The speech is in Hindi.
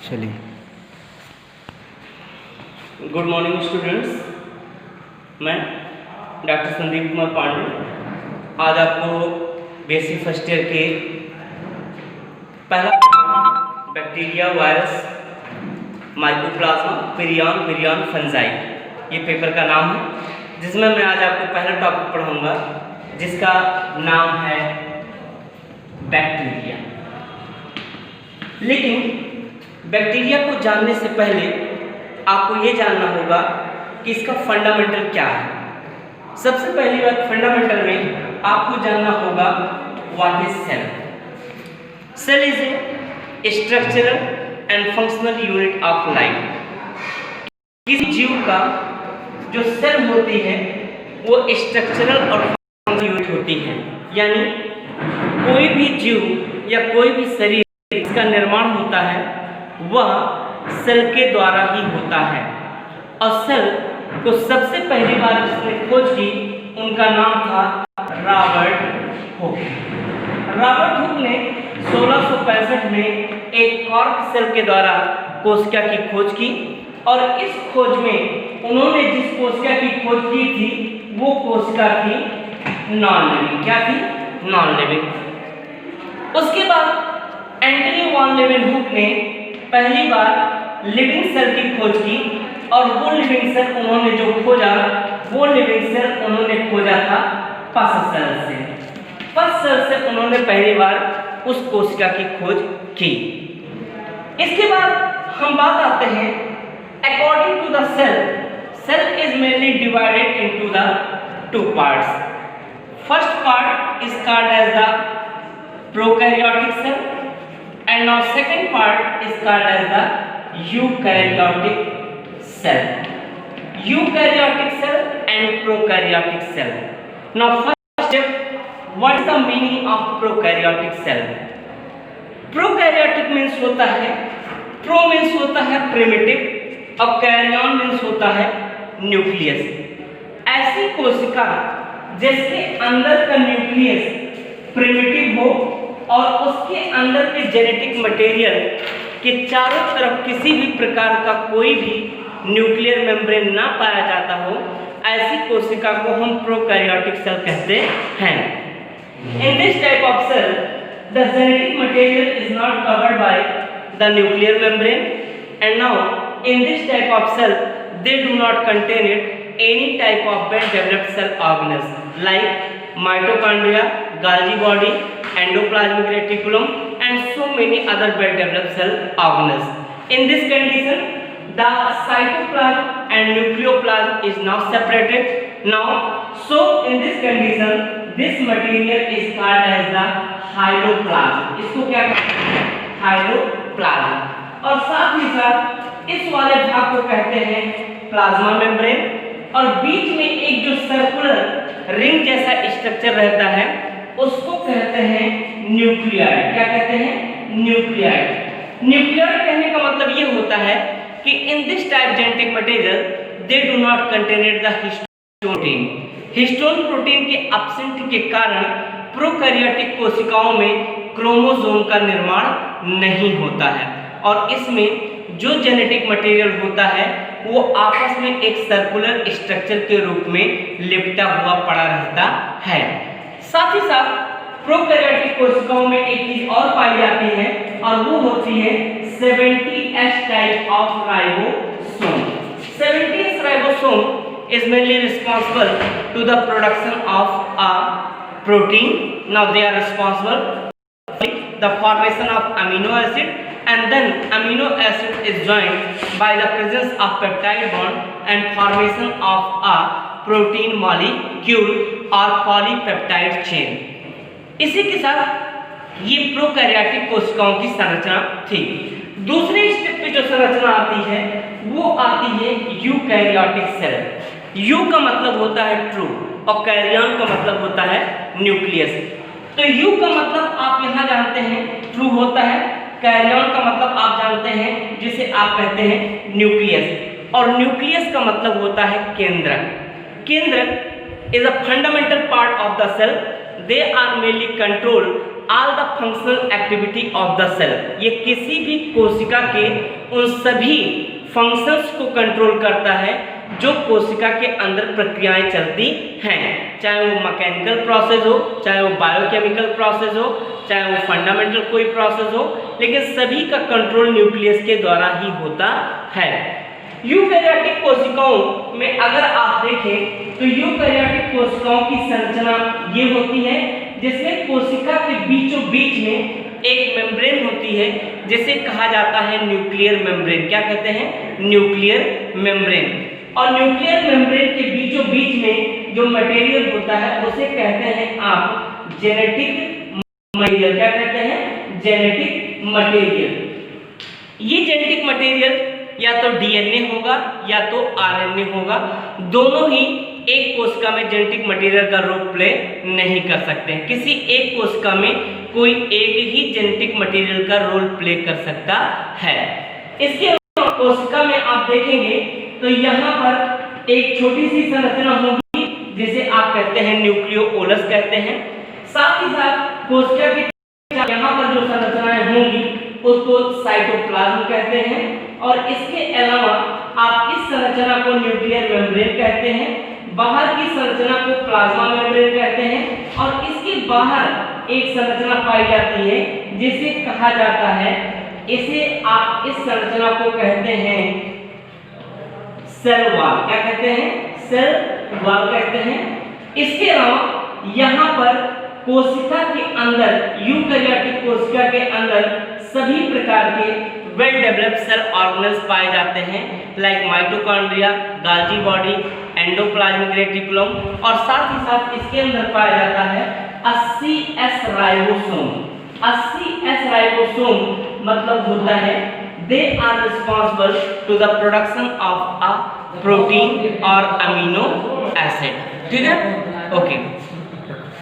चलिए। गुड मॉर्निंग स्टूडेंट्स, मैं डॉक्टर संदीप कुमार पांडे आज आपको बेसिक फर्स्ट ईयर के पहला bacteria, virus, mycoplasma, virion, fungi ये पेपर का नाम है, जिसमें मैं आज आपको पहला टॉपिक पढ़ाऊंगा जिसका नाम है बैक्टीरिया। लेकिन बैक्टीरिया को जानने से पहले आपको ये जानना होगा कि इसका फंडामेंटल क्या है। सबसे पहली बात, फंडामेंटल में आपको जानना होगा what is cell. Cell is a structural and functional unit of life. किसी जीव का जो सेल होती है वो स्ट्रक्चरल और फंक्शनल यूनिट होती है, यानी कोई भी जीव या कोई भी शरीर इसका निर्माण होता है वह सेल के द्वारा ही होता है। और सेल को सबसे पहली बार जिसने खोज की उनका नाम था रॉबर्ट हुक। रॉबर्ट हुक ने 1665 में एक कॉर्क सेल के द्वारा कोशिका की खोज की, और इस खोज में उन्होंने जिस कोशिका की खोज की थी वो कोशिका थी नॉन लिविंग। क्या थी? Non living. उसके बाद एंटनी वॉन लेवेनहुक ने पहली बार लिविंग सेल की खोज की, और वो लिविंग सेल उन्होंने जो खोजा वो लिविंग सेल उन्होंने खोजा था पस सेल से। पस सेल से उन्होंने पहली बार उस कोशिका की खोज की। इसके बाद हम बात आते हैं according to the cell is mainly divided into the two parts. First part is called as the prokaryotic cell, and now second part is called as the eukaryotic cell. Eukaryotic cell and prokaryotic cell. Now first step, what is the meaning of prokaryotic cell? Prokaryotic means होता है, pro means होता है primitive, और karyon means होता है न्यूक्लियस। ऐसी कोशिका जिसके अंदर का न्यूक्लियस प्रिमिटिव हो और उसके अंदर के जेनेटिक मटेरियल के चारों तरफ किसी भी प्रकार का कोई भी न्यूक्लियर मेम्ब्रेन ना पाया जाता हो, ऐसी कोशिका को हम प्रोकैरियोटिक सेल कहते हैं। In this type of cell the genetic material is not covered by the nuclear membrane, and now in this type of cell they do not contain it any type of well developed cell organelles like mitochondria, Golgi body, endoplasmic reticulum, and so many other well-developed cell organelles. In this condition, the cytoplasm and nucleoplasm is now separated. Now, so in this condition, this material is called as the hyaloplasm. इसको क्या कहते हैं? हाइलोप्लाज्म। और साथ ही साथ इस वाले भाग को कहते हैं प्लाज्मा मेम्ब्रेन, और बीच में एक जो सर्कुलर रिंग जैसा स्ट्रक्चर रहता है उसको कहते हैं न्यूक्लियाइड। क्या कहते हैं? न्यूक्लियाइड। न्यूक्लियाइड कहने का मतलब ये होता है कि इन this type genetic material they do not contain the histone protein. Histone protein के एब्सेंट के कारण प्रोकैरियोटिक कोशिकाओं में क्रोमोसोम का निर्माण नहीं होता है, और इसमें जो जेनेटिक मटेरियल होता है वो आपस में एक सर्कुलर स्ट्रक्चर के रूप में लिपटा हुआ पड़ा रहता है। साथ ही साथ प्रोकैरियोटिक कोशिकाओं में एक चीज और पाई जाती है, और वो होती है 70S type of ribosome. 70S ribosome is mainly responsible to the production of a protein. Now they are responsible for the formation of amino acid, and then amino acid is joined by the presence of peptide bond and formation of a protein molecule or polypeptide chain. इसी के साथ ये प्रोकैरियोटिक कोशिकाओं की संरचना थी। दूसरे स्टेप पे जो संरचना आती है वो आती है यूकैरियोटिक सेल। यू का मतलब होता है ट्रू और कैरियन का मतलब होता है न्यूक्लियस। तो यू का मतलब आप यहाँ जानते हैं ट्रू होता है, कैरियन का मतलब आप जानते हैं जिसे आप कहते हैं न्यूक्लियस, और न्यूक्लियस का मतलब होता है केंद्र। केंद्र is a fundamental part of the cell. They are mainly control all the functional activity of the cell. ये किसी भी कोशिका के उन सभी फंक्शंस को कंट्रोल करता है जो कोशिका के अंदर प्रक्रियाएं चलती हैं, चाहे वो मैकेनिकल प्रोसेस हो, चाहे वो बायोकेमिकल प्रोसेस हो, चाहे वो फंडामेंटल कोई प्रोसेस हो, लेकिन सभी का कंट्रोल न्यूक्लियस के द्वारा ही होता है। यूकैरियोटिक कोशिकाओं में अगर आप देखें तो यूकैरियोटिक कोशिकाओं की संरचना ये होती है जिसमें कोशिका के बीचों बीच में एक मेम्ब्रेन होती है जिसे कहा जाता है न्यूक्लियर मेम्ब्रेन। क्या कहते हैं? Nuclear membrane. और न्यूक्लियर मेम्ब्रेन के बीचों बीच में जो मटेरियल होता है उसे कहते हैं आप जेनेटिक मटेरियल। क्या कहते हैं? Genetic material. ये जेनेटिक मटेरियल या तो डीएनए होगा या तो आरएनए होगा, दोनों ही एक कोशिका में जेनेटिक मटेरियल का रोल प्ले नहीं कर सकते हैं। किसी एक कोशिका में कोई एक ही जेनेटिक मटेरियल का रोल प्ले कर सकता है। इसके कोशिका में आप देखेंगे तो यहाँ पर एक छोटी सी संरचना होगी जिसे आप कहते हैं न्यूक्लियोलस कहते हैं। साथ ही साथ कोशिका के यहाँ पर जो संरचनाएं होंगी उसको साइटोप्लाज्म कहते हैं। और इसके अलावा आप इस संरचना को न्यूक्लियर मेम्ब्रेन कहते हैं, बाहर की संरचना को प्लाज्मा मेम्ब्रेन कहते हैं। और इसके बाहर एक संरचना पाई जाती है जिसे कहा जाता है, इसे आप इस संरचना को कहते हैं सेल वॉल। क्या कहते हैं? सेल वॉल कहते हैं। इसके अलावा यहाँ पर कोशिका के अंदर, यूकैरियोटिक कोशिका के अंदर सभी प्रकार के वेल डेवलप्ड सेल ऑर्गेनेल्स पाए जाते हैं, like mitochondria, गाल्जी body, endoplasmic reticulum. और साथ ही साथ इसके अंदर पाया जाता है 80S राइबोसोम। 80S राइबोसोम मतलब होता है they are responsible to the production of a protein और अमीनो एसिड। ठीक है? ओके।